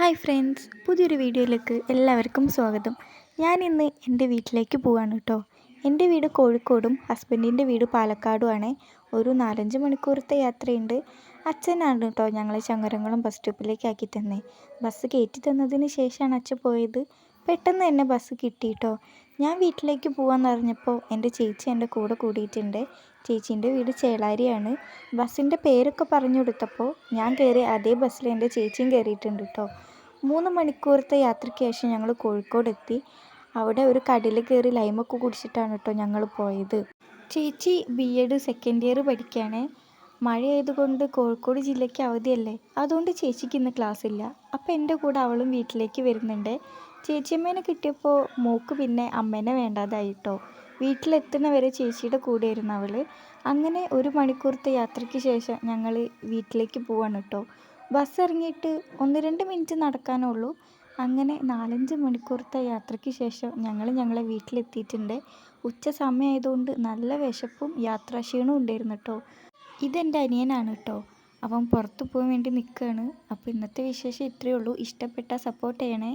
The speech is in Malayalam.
ഹായ് ഫ്രണ്ട്സ്, പുതിയൊരു വീഡിയോയിലേക്ക് എല്ലാവർക്കും സ്വാഗതം. ഞാൻ ഇന്ന് എൻ്റെ വീട്ടിലേക്ക് പോവാണ് കേട്ടോ. എൻ്റെ വീട് കോഴിക്കോടും ഹസ്ബൻഡിൻ്റെ വീട് പാലക്കാടുമാണ്. ഒരു 4-5 മണിക്കൂറത്തെ യാത്രയുണ്ട്. അച്ഛനാണ് കേട്ടോ ഞങ്ങളെ ചങ്ങരംകുളം ബസ് സ്റ്റോപ്പിലേക്ക് ആക്കി തന്നെ. ബസ് കയറ്റി തന്നതിന് ശേഷമാണ് അച്ഛൻ പോയത്. പെട്ടെന്ന് തന്നെ ബസ് കിട്ടി കേട്ടോ. ഞാൻ വീട്ടിലേക്ക് പോകാമെന്ന് അറിഞ്ഞപ്പോൾ എൻ്റെ ചേച്ചി എൻ്റെ കൂടെ കൂടിയിട്ടുണ്ട്. ചേച്ചീൻ്റെ വീട് ചേളാരിയാണ്. ബസ്സിൻ്റെ പേരൊക്കെ പറഞ്ഞു കൊടുത്തപ്പോൾ ഞാൻ കയറിയ അതേ ബസ്സിൽ എൻ്റെ ചേച്ചിയും കയറിയിട്ടുണ്ട് കേട്ടോ. 3 മണിക്കൂറത്തെ യാത്രയ്ക്ക് ശേഷം ഞങ്ങൾ കോഴിക്കോട് എത്തി. അവിടെ ഒരു കടയിൽ കയറി ലൈമൊക്കെ കുടിച്ചിട്ടാണ് കേട്ടോ ഞങ്ങൾ പോയത്. ചേച്ചി BEd സെക്കൻഡ് ഇയർ പഠിക്കുകയാണ്. മഴയായതുകൊണ്ട് കോഴിക്കോട് ജില്ലയ്ക്ക് അവധിയല്ലേ, അതുകൊണ്ട് ചേച്ചിക്ക് ഇന്ന് ക്ലാസ് ഇല്ല. അപ്പോൾ എൻ്റെ കൂടെ അവളും വീട്ടിലേക്ക് വരുന്നുണ്ട്. ചേച്ചിയമ്മേനെ കിട്ടിയപ്പോൾ മോക്ക് പിന്നെ അമ്മേനെ വേണ്ടാതായി കേട്ടോ. വീട്ടിലെത്തുന്ന വരെ ചേച്ചിയുടെ കൂടെയായിരുന്നു അവൾ. അങ്ങനെ 1 മണിക്കൂറത്തെ യാത്രയ്ക്ക് ശേഷം ഞങ്ങൾ വീട്ടിലേക്ക് പോവാണ് കേട്ടോ. ബസ് ഇറങ്ങിയിട്ട് 1-2 മിനിറ്റ് നടക്കാനേ ഉള്ളൂ. അങ്ങനെ 4-5 മണിക്കൂറത്തെ യാത്രയ്ക്ക് ശേഷം ഞങ്ങളെ വീട്ടിലെത്തിയിട്ടുണ്ട്. ഉച്ച സമയമായതുകൊണ്ട് നല്ല വിശപ്പും യാത്രാക്ഷീണവും ഉണ്ടായിരുന്നു കേട്ടോ. ഇതെൻ്റെ അനിയനാണ് കേട്ടോ. അവൻ പുറത്ത് പോകാൻ വേണ്ടി നിൽക്കുകയാണ്. അപ്പോൾ ഇന്നത്തെ വിശേഷം ഇത്രയേ ഉള്ളൂ. ഇഷ്ടപ്പെട്ടാൽ സപ്പോർട്ട് ചെയ്യണേ.